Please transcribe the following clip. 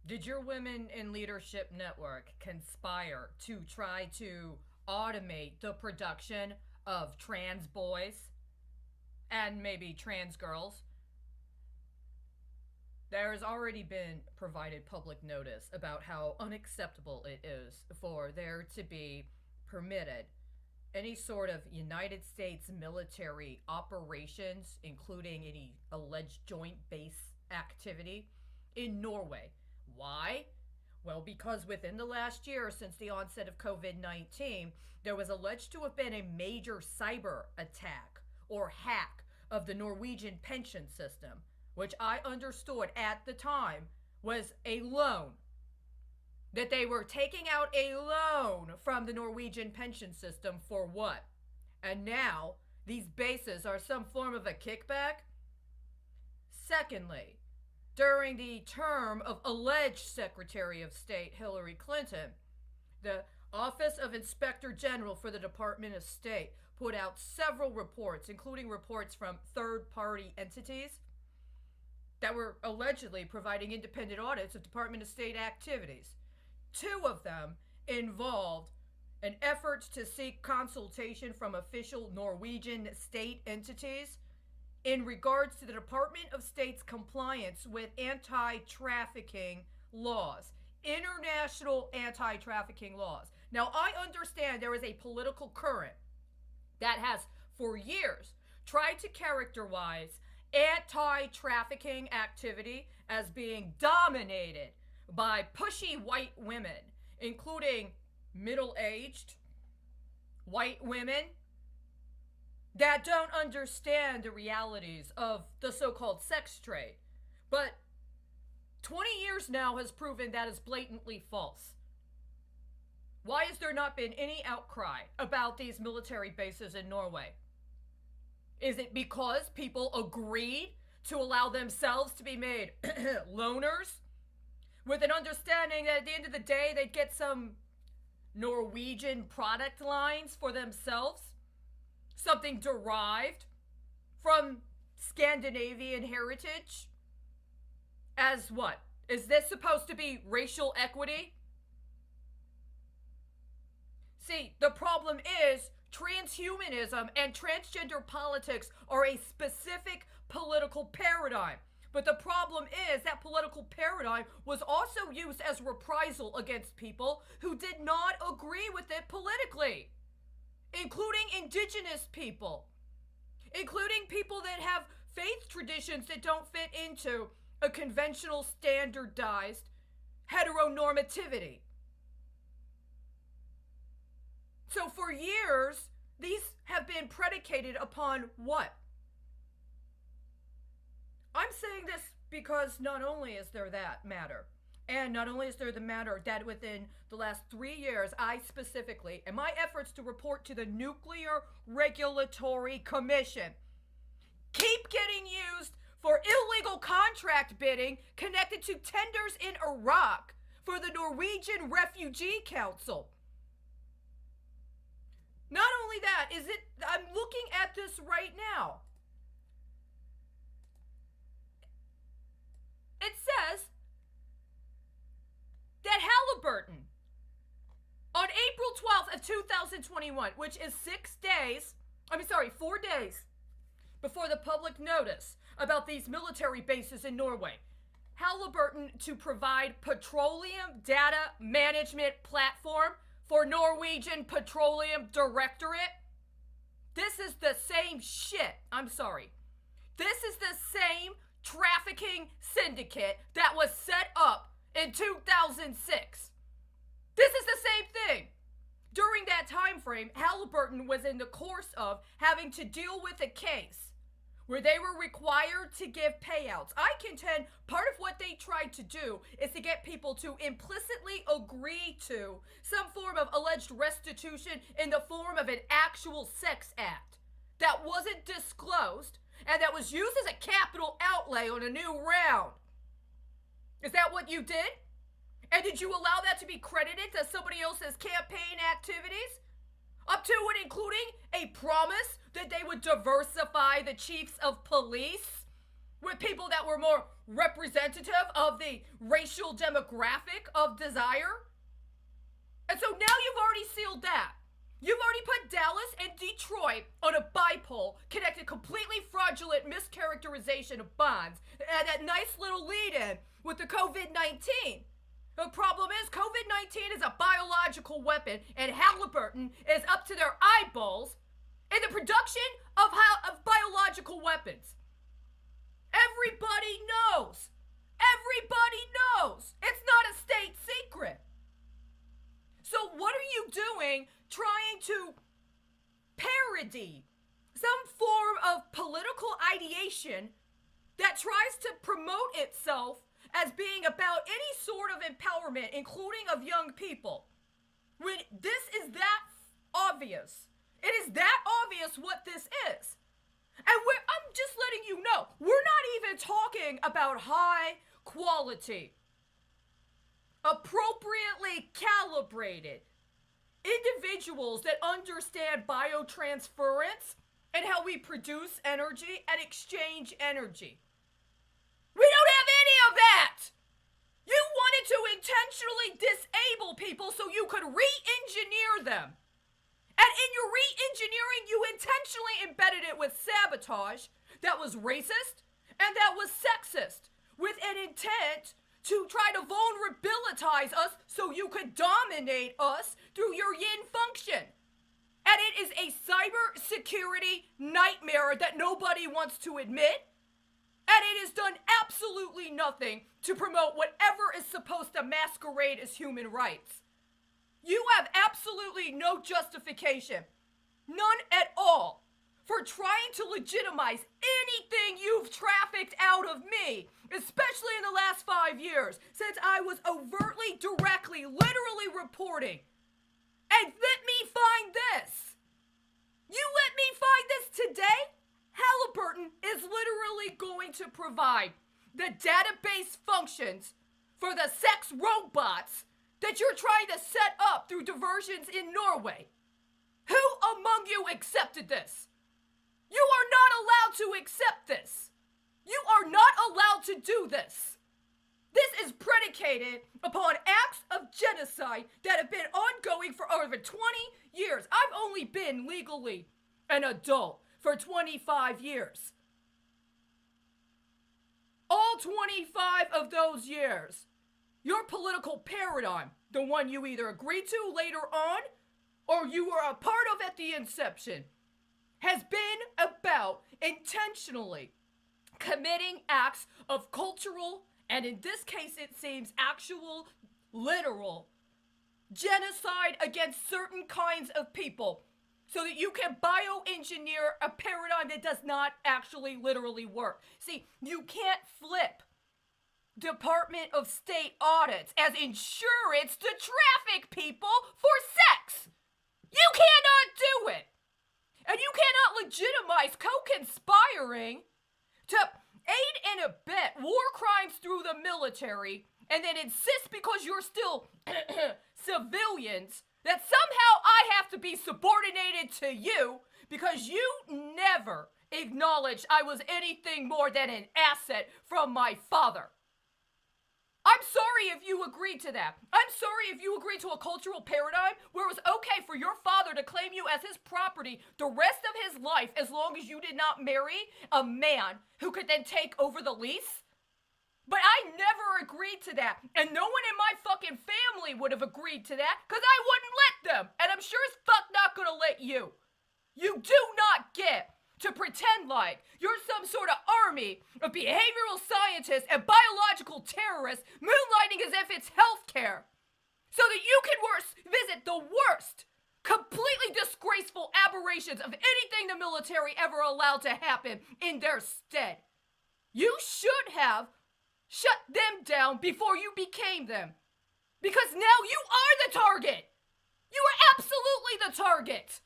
Did your Women in Leadership Network conspire to try to automate the production of trans boys and maybe trans girls? There has already been provided public notice about how unacceptable it is for there to be permitted any sort of United States military operations, including any alleged joint base activity, in Norway. Why? Well, because within the last year, since the onset of COVID 19, there was alleged to have been a major cyber attack or hack of the Norwegian pension system, which I understood at the time was a loan. That they were taking out a loan from the Norwegian pension system for what? And now these bases are some form of a kickback? Secondly, during the term of alleged Secretary of State Hillary Clinton, the Office of Inspector General for the Department of State put out several reports, including reports from third-party entities that were allegedly providing independent audits of Department of State activities. Two of them involved an effort to seek consultation from official Norwegian state entities in regards to the Department of State's compliance with anti-trafficking laws, international anti-trafficking laws. Now, I understand there is a political current that has, for years, tried to characterize anti-trafficking activity as being dominated by pushy white women, including middle-aged white women that don't understand the realities of the so-called sex trade. But 20 years now has proven that is blatantly false. Why has there not been any outcry about these military bases in Norway? Is it because people agreed to allow themselves to be made loners with an understanding that at the end of the day they'd get some Norwegian product lines for themselves? Something derived from Scandinavian heritage? As what? Is this supposed to be racial equity? See, the problem is transhumanism and transgender politics are a specific political paradigm. But the problem is that political paradigm was also used as reprisal against people who did not agree with it politically, including indigenous people, including people that have faith traditions that don't fit into a conventional standardized heteronormativity. So for years, these have been predicated upon what? I'm saying this because not only is there that matter, and not only is there the matter that within the last 3 years, I specifically, in my efforts to report to the Nuclear Regulatory Commission, keep getting used for illegal contract bidding connected to tenders in Iraq for the Norwegian Refugee Council. Not only that, I'm looking at this right now. It says that Halliburton, on April 12th of 2021, which is 4 days before the public notice about these military bases in Norway, Halliburton to provide petroleum data management platform for Norwegian Petroleum Directorate. This is the same shit. This is the same trafficking syndicate that was set up in 2006. This is the same thing. During that time frame, Halliburton was in the course of having to deal with a case where they were required to give payouts. I contend part of what they tried to do is to get people to implicitly agree to some form of alleged restitution in the form of an actual sex act that wasn't disclosed and that was used as a capital outlay on a new round. Is that what you did? And did you allow that to be credited to somebody else's campaign activities? Up to and including a promise that they would diversify the chiefs of police with people that were more representative of the racial demographic of desire. And so now you've already sealed that. You've already put Dallas and Detroit on a bipole, connected completely fraudulent mischaracterization of bonds, and that nice little lead-in with the COVID-19. The problem is COVID-19 is a biological weapon, and Halliburton is up to their eyeballs in the production of biological weapons. Everybody knows. Everybody knows. It's not a state secret. So what are you doing trying to parody some form of political ideation that tries to promote itself as being about any sort of empowerment, including of young people? When this is that obvious. It is that obvious what this is. And I'm just letting you know, we're not even talking about high quality, appropriately calibrated individuals that understand biotransference and how we produce energy and exchange energy. We don't have any of that. You wanted to intentionally disable people so you could re-engineer them. And in your re-engineering, you intentionally embedded it with sabotage that was racist and that was sexist, with an intent to try to vulnerabilitize us so you could dominate us through your yin function. And it is a cybersecurity nightmare that nobody wants to admit. And it has done absolutely nothing to promote whatever is supposed to masquerade as human rights. You have absolutely no justification, none at all, for trying to legitimize anything you've trafficked out of me, especially in the last 5 years, since I was overtly, directly, literally reporting. And let me find this. You let me find this today? Halliburton is literally going to provide the database functions for the sex robots that you're trying to set up through diversions in Norway. Who among you accepted this? You are not allowed to accept this. You are not allowed to do this. This is predicated upon acts of genocide that have been ongoing for over 20 years. I've only been legally an adult for 25 years. All 25 of those years, your political paradigm, the one you either agreed to later on or you were a part of at the inception, has been about intentionally committing acts of cultural, and in this case it seems actual, literal, genocide against certain kinds of people so that you can bioengineer a paradigm that does not actually literally work. See, you can't flip Department of State audits as insurance to traffic people for sex. You cannot do it. And you cannot legitimize co-conspiring to aid and abet war crimes through the military and then insist because you're still civilians that somehow I have to be subordinated to you because you never acknowledged I was anything more than an asset from my father. I'm sorry if you agreed to that. I'm sorry if you agreed to a cultural paradigm where it was okay for your father to claim you as his property the rest of his life as long as you did not marry a man who could then take over the lease. But I never agreed to that. And no one in my fucking family would have agreed to that because I wouldn't let them. And I'm sure as fuck not gonna let you. You do not get to pretend like you're some sort of army of behavioral scientists and biological terrorists moonlighting as if it's healthcare so that you can visit the worst, completely disgraceful aberrations of anything the military ever allowed to happen in their stead. You should have shut them down before you became them. Because now you are the target. You are absolutely the target.